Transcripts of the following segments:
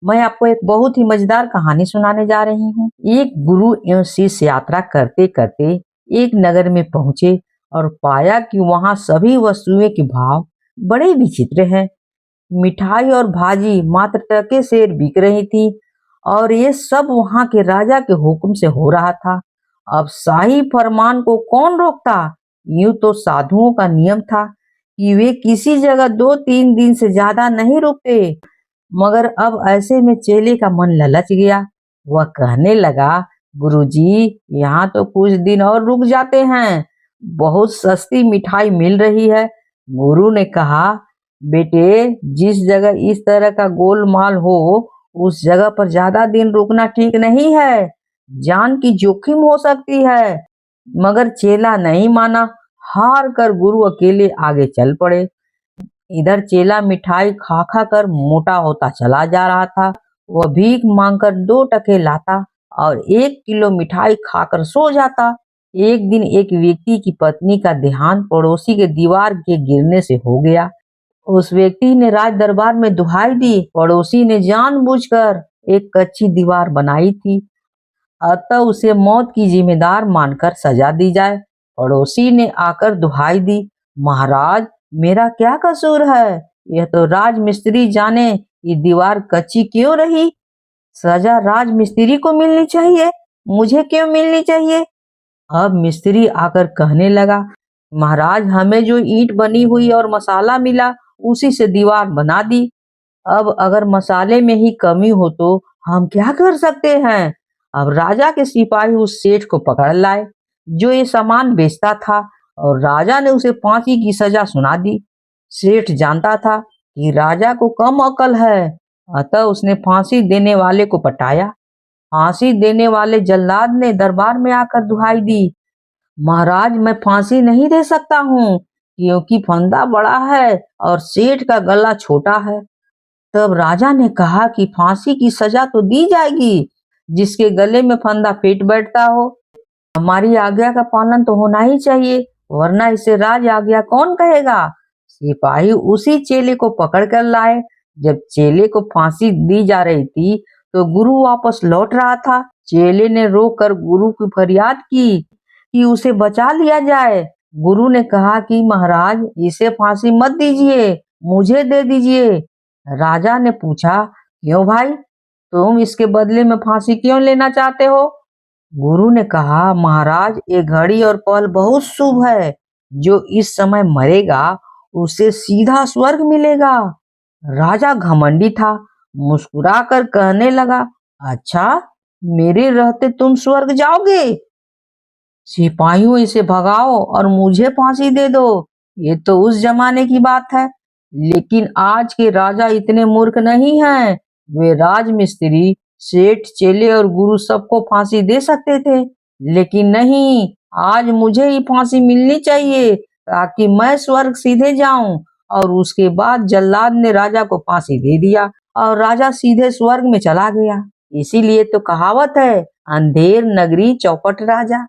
मैं आपको एक बहुत ही मजेदार कहानी सुनाने जा रही हूँ। एक गुरु एवं शिष्य यात्रा करते करते एक नगर में पहुंचे और पाया कि वहां सभी वस्तुएं के भाव बड़े विचित्र हैं। मिठाई और भाजी मात्र टके से बिक रही थी और ये सब वहां के राजा के हुक्म से हो रहा था। अब शाही फरमान को कौन रोकता। यूं तो साधुओं का नियम था कि वे किसी जगह 2-3 दिन से ज्यादा नहीं रुकते, मगर अब ऐसे में चेले का मन ललच गया। वह कहने लगा, गुरुजी, यहाँ तो कुछ दिन और रुक जाते हैं, बहुत सस्ती मिठाई मिल रही है। गुरु ने कहा, बेटे, जिस जगह इस तरह का गोलमाल हो उस जगह पर ज्यादा दिन रुकना ठीक नहीं है, जान की जोखिम हो सकती है। मगर चेला नहीं माना। हार कर गुरु अकेले आगे चल पड़े। इधर चेला मिठाई खा खा कर मोटा होता चला जा रहा था। वह भीख मांगकर 2 टके लाता और 1 किलो मिठाई खाकर सो जाता। एक दिन एक व्यक्ति की पत्नी का देहांत पड़ोसी के दीवार के गिरने से हो गया। उस व्यक्ति ने राज दरबार में दुहाई दी। पड़ोसी ने जानबूझकर एक कच्ची दीवार बनाई थी, अतः उसे मौत की जिम्मेदार मानकर सजा दी जाए। पड़ोसी ने आकर दुहाई दी, महाराज, मेरा क्या कसूर है? यह तो राजमिस्त्री जाने ये दीवार कच्ची क्यों रही। सजा राजमिस्त्री को मिलनी चाहिए, मुझे क्यों मिलनी चाहिए? अब मिस्त्री आकर कहने लगा, महाराज, हमें जो ईंट बनी हुई और मसाला मिला उसी से दीवार बना दी। अब अगर मसाले में ही कमी हो तो हम क्या कर सकते हैं? अब राजा के सिपाही उस सेठ को पकड़ लाए जो ये सामान बेचता था, और राजा ने उसे फांसी की सजा सुना दी। सेठ जानता था कि राजा को कम अकल है, अतः उसने फांसी देने वाले को पटाया। फांसी देने वाले जल्लाद ने दरबार में आकर दुहाई दी, महाराज, मैं फांसी नहीं दे सकता हूँ क्योंकि फंदा बड़ा है और सेठ का गला छोटा है। तब राजा ने कहा कि फांसी की सजा तो दी जाएगी जिसके गले में फंदा फिट बैठता हो। हमारी आज्ञा का पालन तो होना ही चाहिए, वरना इसे राज आज्ञा कौन कहेगा। सिपाही उसी चेले को पकड़ कर लाए। जब चेले को फांसी दी जा रही थी तो गुरु वापस लौट रहा था। चेले ने रोक कर गुरु की फरियाद की कि उसे बचा लिया जाए। गुरु ने कहा कि महाराज, इसे फांसी मत दीजिए, मुझे दे दीजिए। राजा ने पूछा, क्यों भाई, तुम इसके बदले में फांसी क्यों लेना चाहते हो? गुरु ने कहा, महाराज, ये घड़ी और पल बहुत शुभ है। जो इस समय मरेगा उसे सीधा स्वर्ग मिलेगा। राजा घमंडी था, मुस्कुराकर कहने लगा, अच्छा, मेरे रहते तुम स्वर्ग जाओगे? सिपाहियों, इसे भगाओ और मुझे फांसी दे दो। ये तो उस जमाने की बात है, लेकिन आज के राजा इतने मूर्ख नहीं हैं। वे राजमिस्त्री, सेठ, चेले और गुरु सबको फांसी दे सकते थे, लेकिन नहीं, आज मुझे ही फांसी मिलनी चाहिए ताकि मैं स्वर्ग सीधे जाऊं। और उसके बाद जल्लाद ने राजा को फांसी दे दिया और राजा सीधे स्वर्ग में चला गया। इसीलिए तो कहावत है, अंधेर नगरी चौपट राजा।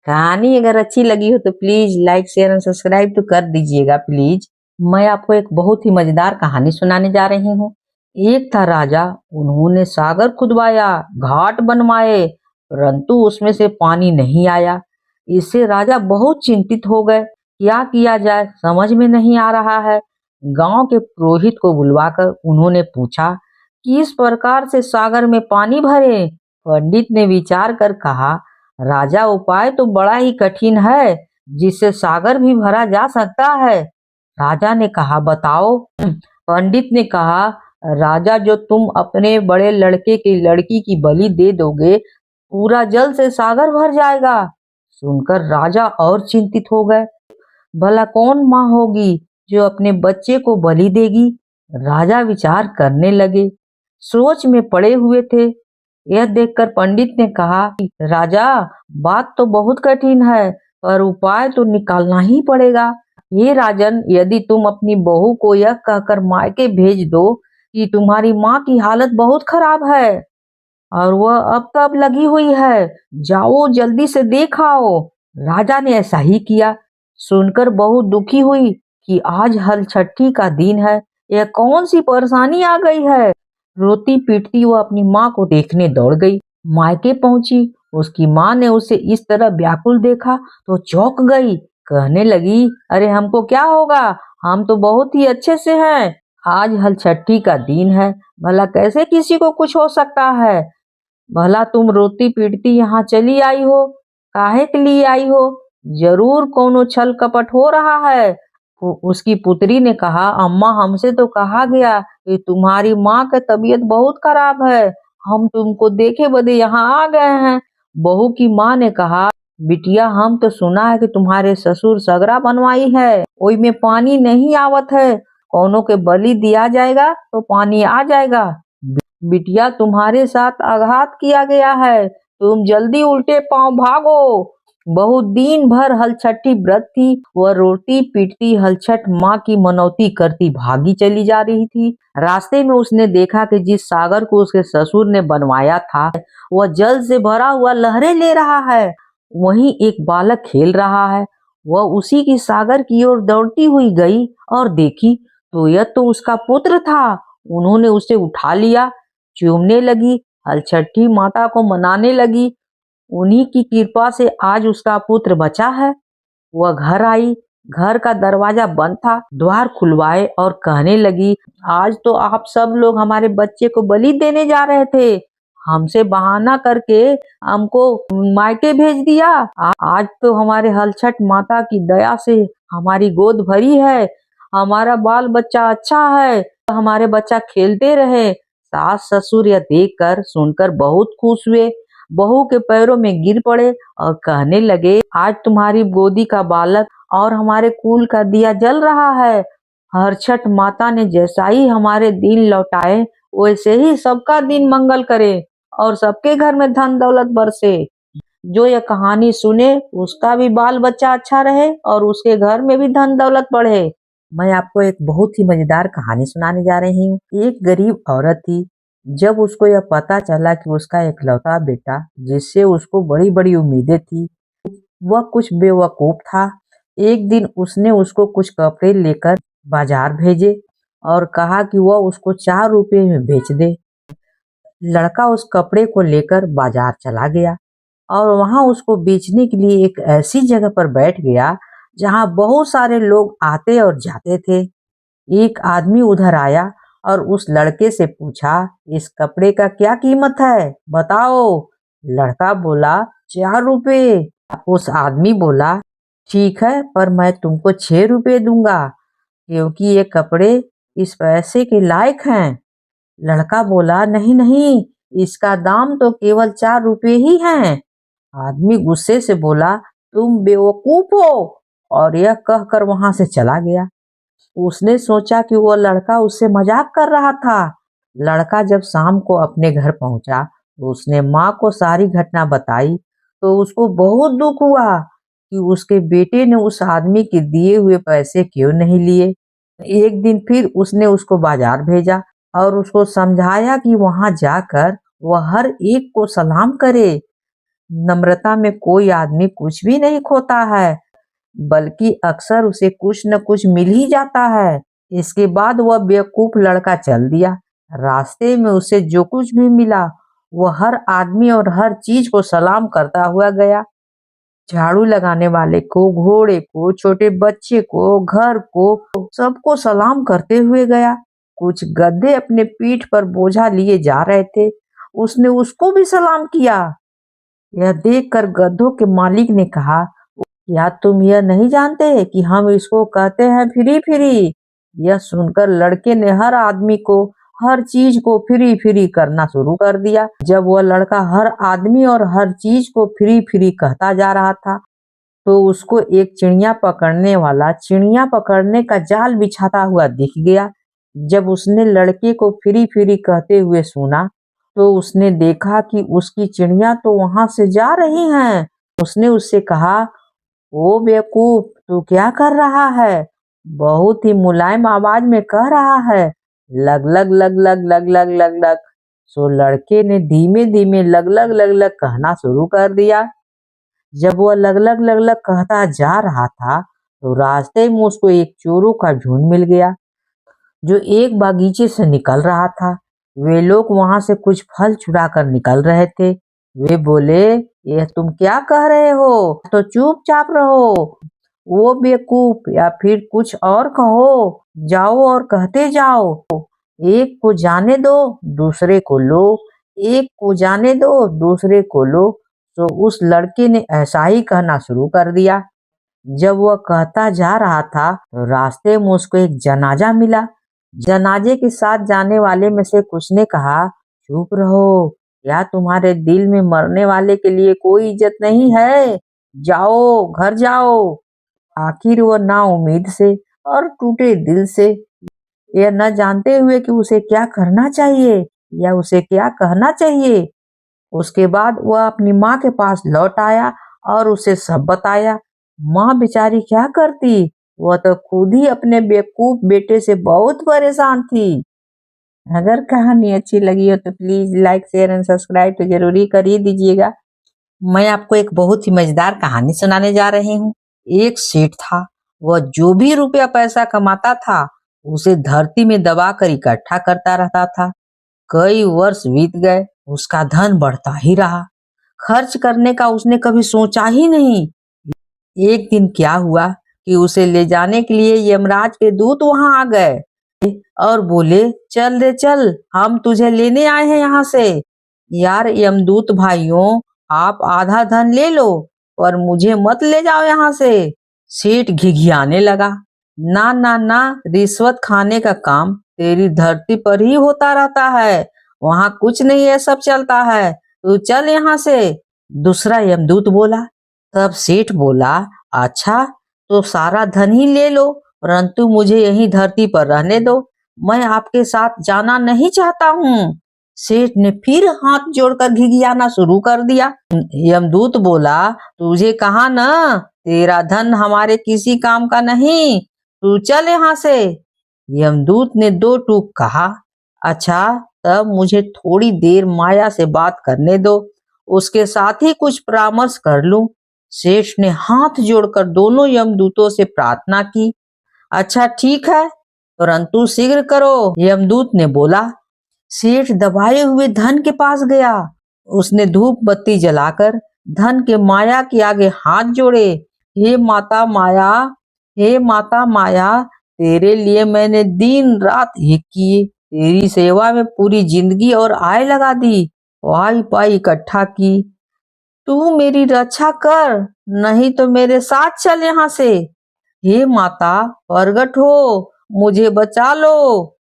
कहानी अगर अच्छी लगी हो तो प्लीज लाइक, शेयर और सब्सक्राइब तो कर दीजिएगा प्लीज। मैं आपको एक बहुत ही मजेदार कहानी सुनाने जा रही हूँ। एक था राजा, उन्होंने सागर खुदवाया, घाट बनवाए, परंतु उसमें से पानी नहीं आया। इससे राजा बहुत चिंतित हो गए। क्या किया जाए समझ में नहीं आ रहा है। गांव के पुरोहित को बुलवाकर उन्होंने पूछा, किस प्रकार से सागर में पानी भरे? पंडित ने विचार कर कहा, राजा, उपाय तो बड़ा ही कठिन है जिससे सागर भी भरा जा सकता है। राजा ने कहा, बताओ। पंडित ने कहा, राजा, जो तुम अपने बड़े लड़के की लड़की की बलि दे दोगे, पूरा जल से सागर भर जाएगा। सुनकर राजा और चिंतित हो गए। भला कौन माँ होगी जो अपने बच्चे को बलि देगी? राजा विचार करने लगे, सोच में पड़े हुए थे। यह देखकर पंडित ने कहा, राजा, बात तो बहुत कठिन है, पर उपाय तो निकालना ही पड़ेगा। ये राजन, यदि तुम अपनी बहू को यह कहकर मायके भेज दो कि तुम्हारी माँ की हालत बहुत खराब है और वह अब तब लगी हुई है, जाओ जल्दी से देख आओ। राजा ने ऐसा ही किया। सुनकर बहू दुखी हुई कि आज हलछठी का दिन है, यह कौन सी परेशानी आ गई है। रोती पीटती वो अपनी माँ को देखने दौड़ गई। मायके पहुंची, उसकी माँ ने उसे इस तरह व्याकुल देखा तो चौंक गई। कहने लगी, अरे हमको क्या होगा, हम तो बहुत ही अच्छे से हैं। आज हलछट्टी का दिन है, भला कैसे किसी को कुछ हो सकता है। भला तुम रोती पीटती यहाँ चली आई हो, काहे के लिए आई हो? जरूर कोनो छल कपट हो रहा है। उसकी पुत्री ने कहा, अम्मा हमसे तो कहा गया कि तुम्हारी माँ की तबीयत बहुत खराब है, हम तुमको देखे बदे यहाँ आ गए हैं। बहू की माँ ने कहा, बिटिया हम तो सुना है कि तुम्हारे ससुर सगरा बनवाई है, ओई में पानी नहीं आवत है, कौनों के बलि दिया जाएगा तो पानी आ जाएगा। बिटिया तुम्हारे साथ आघात किया गया है, तुम जल्दी उल्टे पांव भागो। बहुत दिन भर हलछट्टी व्रत थी, वह रोटी पीटती हलछट माँ की मनौती करती भागी चली जा रही थी। रास्ते में उसने देखा कि जिस सागर को उसके ससुर ने बनवाया था वह जल से भरा हुआ लहरें ले रहा है। वहीं एक बालक खेल रहा है। वह उसी की सागर की ओर दौड़ती हुई गई और देखी तो यह तो उसका पुत्र था। उन्होंने उसे उठा लिया, चूमने लगी, हलछट्टी माता को मनाने लगी। उन्हीं की कृपा से आज उसका पुत्र बचा है। वह घर आई, घर का दरवाजा बंद था, द्वार खुलवाए और कहने लगी, आज तो आप सब लोग हमारे बच्चे को बलि देने जा रहे थे, हमसे बहाना करके हमको मायके भेज दिया। आज तो हमारे हलछट माता की दया से हमारी गोद भरी है, हमारा बाल बच्चा अच्छा है, हमारे बच्चा खेलते रहे। सास ससुर यह देखकर सुनकर बहुत खुश हुए, बहू के पैरों में गिर पड़े और कहने लगे, आज तुम्हारी गोदी का बालक और हमारे कुल का दिया जल रहा है। हरछठ माता ने जैसा ही हमारे दिन लौटाए वैसे ही सबका दिन मंगल करे और सबके घर में धन दौलत बरसे। जो यह कहानी सुने उसका भी बाल बच्चा अच्छा रहे और उसके घर में भी धन दौलत बढ़े। मैं आपको एक बहुत ही मजेदार कहानी सुनाने जा रही हूँ। एक गरीब औरत थी। जब उसको यह पता चला कि उसका इकलौता बेटा, जिससे उसको बड़ी बड़ी उम्मीदें थी, वह कुछ बेवकूफ था। एक दिन उसने उसको कुछ कपड़े लेकर बाजार भेजे और कहा कि वह उसको 4 रुपए में बेच दे। लड़का उस कपड़े को लेकर बाजार चला गया और वहां उसको बेचने के लिए एक ऐसी जगह पर बैठ गया जहां बहुत सारे लोग आते और जाते थे। एक आदमी उधर आया और उस लड़के से पूछा, इस कपड़े का क्या कीमत है, बताओ। लड़का बोला, 4 रुपए। उस आदमी बोला, ठीक है, पर मैं तुमको 6 रुपए दूंगा क्योंकि ये कपड़े इस पैसे के लायक हैं। लड़का बोला, नहीं नहीं, इसका दाम तो केवल 4 रुपए ही हैं। आदमी गुस्से से बोला, तुम बेवकूफ हो, और यह कहकर वहां से चला गया। उसने सोचा कि वो लड़का उससे मजाक कर रहा था। लड़का जब शाम को अपने घर पहुंचा तो उसने माँ को सारी घटना बताई तो उसको बहुत दुख हुआ कि उसके बेटे ने उस आदमी के दिए हुए पैसे क्यों नहीं लिए। एक दिन फिर उसने उसको बाजार भेजा और उसको समझाया कि वहां जाकर वह हर एक को सलाम करे। नम्रता में कोई आदमी कुछ भी नहीं खोता है, बल्कि अक्सर उसे कुछ न कुछ मिल ही जाता है। इसके बाद वह बेवकूफ लड़का चल दिया। रास्ते में उसे जो कुछ भी मिला वह हर आदमी और हर चीज को सलाम करता हुआ गया। झाड़ू लगाने वाले को, घोड़े को, छोटे बच्चे को, घर को, सबको सलाम करते हुए गया। कुछ गधे अपने पीठ पर बोझा लिए जा रहे थे, उसने उसको भी सलाम किया। यह देखकर गधों के मालिक ने कहा, क्या तुम यह नहीं जानते कि हम इसको कहते हैं फ्री फ्री। यह सुनकर लड़के ने हर आदमी को हर चीज को फ्री फ्री करना शुरू कर दिया। जब वह लड़का हर आदमी और हर चीज को फ्री फ्री कहता जा रहा था तो उसको एक चिड़िया पकड़ने वाला चिड़िया पकड़ने का जाल बिछाता हुआ दिख गया। जब उसने लड़के को फ्री फ्री कहते हुए सुना तो उसने देखा कि उसकी चिड़िया तो वहां से जा रही हैं। उसने उससे कहा, ओ बेवकूफ, तू क्या कर रहा है? बहुत ही मुलायम आवाज में कह रहा है, लग लग लग लग लग लग लग लग। सो लड़के ने धीमे धीमे लग लग लग लग कहना शुरू कर दिया। जब वह लग लग लग लग कहता जा रहा था तो रास्ते में उसको एक चोरों का झुंड मिल गया जो एक बागीचे से निकल रहा था। वे लोग वहां से कुछ फल चुरा कर निकल रहे थे। वे बोले, यह तुम क्या कह रहे हो? तो चुपचाप रहो। वो बेवकूफ, या फिर कुछ और कहो। जाओ और कहते जाओ। एक को जाने दो, दूसरे को लो। एक को जाने दो, दूसरे को लो। तो उस लड़के ने ऐसा ही कहना शुरू कर दिया। जब वह कहता जा रहा था तो रास्ते में उसको एक जनाजा मिला। जनाजे के साथ जाने वाले में से कुछ ने कहा, चुप रहो, या तुम्हारे दिल में मरने वाले के लिए कोई इज्जत नहीं है। जाओ, घर जाओ। आखिर वह ना उम्मीद से और टूटे दिल से, यह न जानते हुए कि उसे क्या करना चाहिए या उसे क्या कहना चाहिए, उसके बाद वह अपनी माँ के पास लौट आया और उसे सब बताया। माँ बेचारी क्या करती, वह तो खुद ही अपने बेवकूफ बेटे से बहुत परेशान थी। अगर कहानी अच्छी लगी हो तो please like share and subscribe तो जरूरी कर ही दीजिएगा। मैं आपको एक बहुत ही मजेदार कहानी सुनाने जा रही हूँ। एक सेठ था, वह जो भी रुपया पैसा कमाता था उसे धरती में दबा कर इकट्ठा करता रहता था। कई वर्ष बीत गए, उसका धन बढ़ता ही रहा। खर्च करने का उसने कभी सोचा ही नहीं। एक दिन क्या हुआ कि उसे ले जाने के लिए यमराज के दूत वहां आ गए और बोले, चल रे चल, हम तुझे लेने आए हैं यहाँ से। यार यमदूत भाइयों, आप आधा धन ले लो पर मुझे मत ले जाओ यहाँ से। सेठ घिघियाने लगा, ना ना ना, रिश्वत खाने का काम तेरी धरती पर ही होता रहता है, वहां कुछ नहीं है, सब चलता है, तू चल यहाँ से। दूसरा यमदूत बोला। तब सेठ बोला, अच्छा तो सारा धन ही ले लो, परंतु मुझे यही धरती पर रहने दो, मैं आपके साथ जाना नहीं चाहता हूँ। सेठ ने फिर हाथ जोड़कर घिघियाना शुरू कर दिया। यमदूत बोला, तुझे कहा ना, तेरा धन हमारे किसी काम का नहीं, तू चल यहाँ से। यमदूत ने दो टूक कहा, अच्छा तब मुझे थोड़ी देर माया से बात करने दो, उसके साथ ही कुछ परामर्श कर लूं। सेठ ने हाथ जोड़कर दोनों यमदूतों से प्रार्थना की। अच्छा ठीक है, परंतु शीघ्र करो, यमदूत ने बोला। सेठ दबाए हुए धन के पास गया। उसने धूप बत्ती जलाकर धन के माया के आगे हाथ जोड़े। हे माता माया, हे माता माया, तेरे लिए मैंने दिन रात एक किए, तेरी सेवा में पूरी जिंदगी और आय लगा दी, वाई पाई इकट्ठा की, तू मेरी रक्षा कर, नहीं तो मेरे साथ चल यहाँ से। हे माता प्रगट हो, मुझे बचा लो।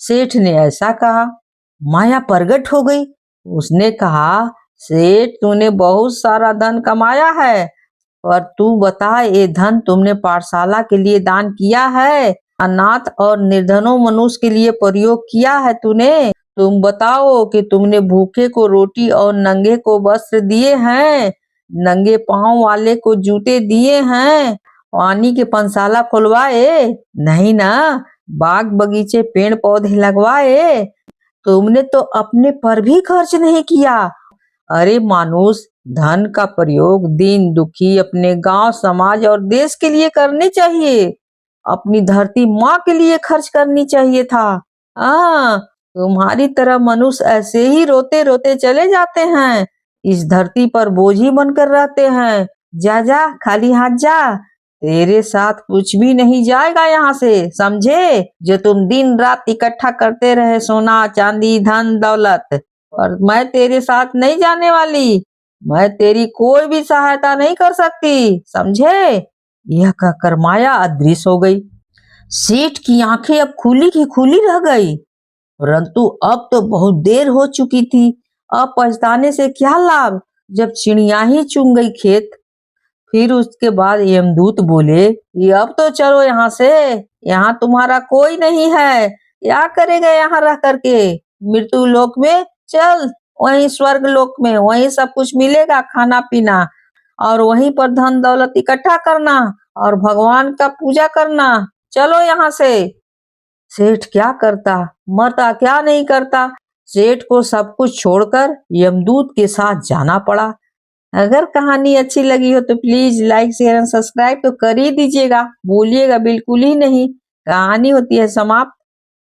सेठ ने ऐसा कहा। माया प्रगट हो गई। उसने कहा, सेठ तूने बहुत सारा धन कमाया है, पर तू बता, ये धन तुमने पाठशाला के लिए दान किया है, अनाथ और निर्धनों मनुष्य के लिए प्रयोग किया है तूने? तुम बताओ कि तुमने भूखे को रोटी और नंगे को वस्त्र दिए हैं, नंगे पांव वाले को जूते दिए हैं, पानी के पंसाला खुलवाए? नहीं ना, बाग बगीचे पेड़ पौधे लगवाए? तुमने तो अपने पर भी खर्च नहीं किया। अरे मानुष, धन का प्रयोग दीन दुखी, अपने गांव समाज और देश के लिए करने चाहिए, अपनी धरती माँ के लिए खर्च करनी चाहिए था। तुम्हारी तरह मनुष्य ऐसे ही रोते रोते चले जाते हैं, इस धरती पर बोझ ही बनकर रहते हैं। जा जा, खाली हाथ जा, तेरे साथ कुछ भी नहीं जाएगा यहाँ से, समझे? जो तुम दिन रात इकट्ठा करते रहे, सोना चांदी धन दौलत, और मैं तेरे साथ नहीं जाने वाली, मैं तेरी कोई भी सहायता नहीं कर सकती, समझे? यह कहकर माया अदृश्य हो गई। सेठ की आंखें अब खुली की खुली रह गई, परंतु अब तो बहुत देर हो चुकी थी। अब पछताने से क्या लाभ, जब चिड़िया ही चुन गई खेत। फिर उसके बाद यमदूत बोले, ये अब तो चलो यहाँ से, यहाँ तुम्हारा कोई नहीं है, क्या करेगा यहाँ रह करके? मृत्यु लोक में चल, वहीं स्वर्ग लोक में, वहीं सब कुछ मिलेगा, खाना पीना, और वहीं पर धन दौलत इकट्ठा करना और भगवान का पूजा करना। चलो यहाँ से। सेठ क्या करता, मरता क्या नहीं करता। सेठ को सब कुछ छोड़कर यमदूत के साथ जाना पड़ा। अगर कहानी अच्छी लगी हो तो please like share and subscribe तो कर ही दीजिएगा, भूलिएगा बिल्कुल ही नहीं। कहानी होती है समाप्त।